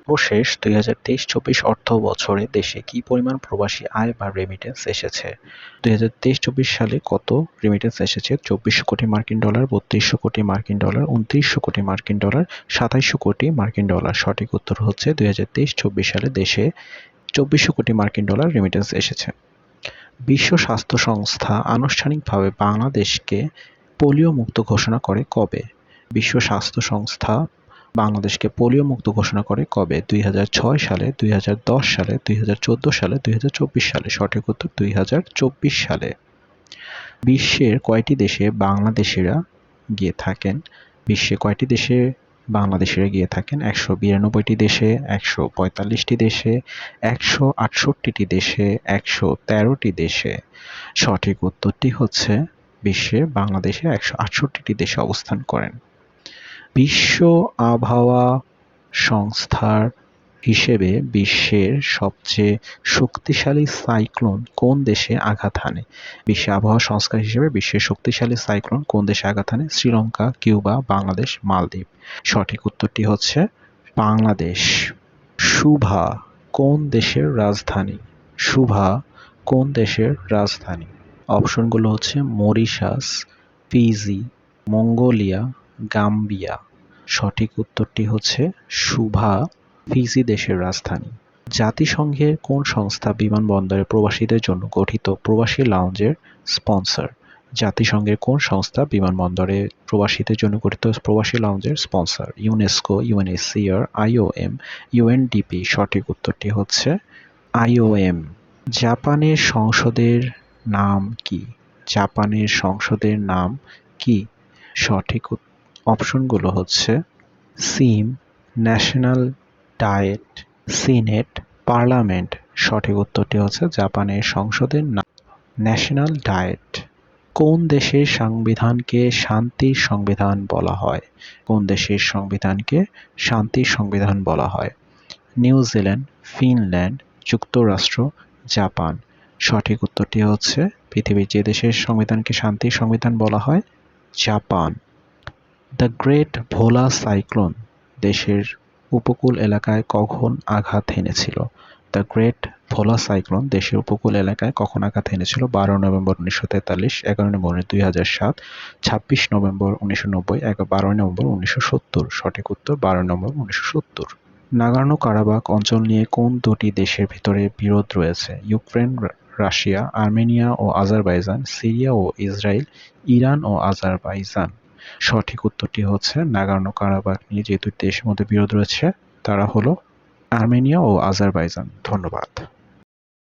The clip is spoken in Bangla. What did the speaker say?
সর্বশেষ ২০২৩-২৪ অর্থবছরে দেশে কি পরিমাণ প্রবাসী আয় বা রেমিটেন্স এসেছে? ২০২৩-২৪ সালে কত রেমিটেন্স এসেছে? ২৪০০ কোটি মার্কিন ডলার, ৩২০০ কোটি মার্কিন ডলার, ২৯০০ কোটি মার্কিন ডলার, ২৭০০ কোটি মার্কিন ডলার। সঠিক উত্তর হচ্ছে ২০২৩-২৪ সালে দেশে ২৪০০ কোটি মার্কিন ডলার রেমিটেন্স এসেছে। বিশ্ব স্বাস্থ্য সংস্থা আনুষ্ঠানিকভাবে বাংলাদেশকে পোলিও মুক্ত ঘোষণা করে কবে? বিশ্ব স্বাস্থ্য সংস্থা বাংলাদেশকে পোলিও মুক্ত ঘোষণা করে কবে? ২০০৬ সালে, ২০১০ সালে, ২০১৪ সালে, ২০২৪ সালে। সঠিক উত্তর ২০২৪ সালে। বিশ্বের কয়টি দেশে বাংলাদেশিরা গিয়ে থাকেন? বিশ্বে কয়টি দেশে বাংলাদেশিরা গিয়ে থাকেন? ১৯২টি দেশে, ১৪৫টি দেশে, ১৬৮টি দেশে, ১১৩টি দেশে। সঠিক উত্তরটি হচ্ছে বিশ্বে বাংলাদেশে ১৬৮টি দেশে অবস্থান করেন। বিশ্ব আবহাওয়া সংস্থার হিসেবে বিশ্বের সবচেয়ে শক্তিশালী সাইক্লোন কোন দেশে আঘাত হানে? বিশ্ব আবহাওয়া সংস্থার হিসেবে বিশ্বের শক্তিশালী সাইক্লোন কোন দেশে আঘাত হানে? শ্রীলঙ্কা, কিউবা, বাংলাদেশ, মালদ্বীপ। সঠিক উত্তরটি হচ্ছে বাংলাদেশ। সুভা কোন দেশের রাজধানী? সুভা কোন দেশের রাজধানী? অপশনগুলো হচ্ছে মরিশাস, ফিজি, মঙ্গোলিয়া, গাম্বিয়া। সঠিক উত্তরটি হচ্ছে সুভা ফিজি দেশের রাজধানী। জাতিসংঘের কোন সংস্থা বিমানবন্দরে প্রবাসীদের জন্য গঠিত প্রবাসী লাউঞ্জের স্পন্সর? জাতিসংঘের কোন সংস্থা বিমানবন্দরে প্রবাসীদের জন্য গঠিত প্রবাসী লাউঞ্জের sponsor? UNESCO, UNHCR, IOM, UNDP. সঠিক উত্তরটি হচ্ছে আইওএম। জাপানের সংসদের নাম কি? জাপানের সংসদের নাম কি? সঠিক অপশনগুলো হচ্ছে সিম, ন্যাশনাল ডায়েট, সিনেট, পার্লামেন্ট। সঠিক উত্তরটি হচ্ছে জাপানের সংসদের নাম ন্যাশনাল ডায়েট। কোন দেশের সংবিধানকে শান্তির সংবিধান বলা হয়? কোন দেশের সংবিধানকে শান্তির সংবিধান বলা হয়? নিউজিল্যান্ড, ফিনল্যান্ড, যুক্তরাষ্ট্র, জাপান। সঠিক উত্তরটি হচ্ছে পৃথিবীর যে দেশের সংবিধানকে শান্তির সংবিধান বলা হয়, Japan. The great Bhola cyclone দেশের উপকূল এলাকায় কখন আঘাত হেনেছিল? দ্য গ্রেট ভোলা সাইক্লোন দেশের উপকূল এলাকায় কখন আঘাত হেনেছিল? ১২ নভেম্বর ১৯৪৩, ১১ নভেম্বর ২০০৭, ২৬ নভেম্বর ১৯৯০, ১২ নভেম্বর ১৯৭০। সঠিক উত্তর ১২ নভেম্বর ১৯৭০। নাগোর্নো কারাবাখ অঞ্চল নিয়ে কোন দুটি দেশের ভিতরে বিরোধ রয়েছে? ইউক্রেন, রাশিয়া, আর্মেনিয়া ও আজারবাইজান, সিরিয়া ও ইসরায়েল, ইরান ও আজারবাইজান। সঠিক উত্তরটি হচ্ছে নাগোর্নো কারাবাখ নিয়ে যে দুটি দেশের মধ্যে বিরোধ রয়েছে তারা হলো আর্মেনিয়া ও আজারবাইজান। ধন্যবাদ।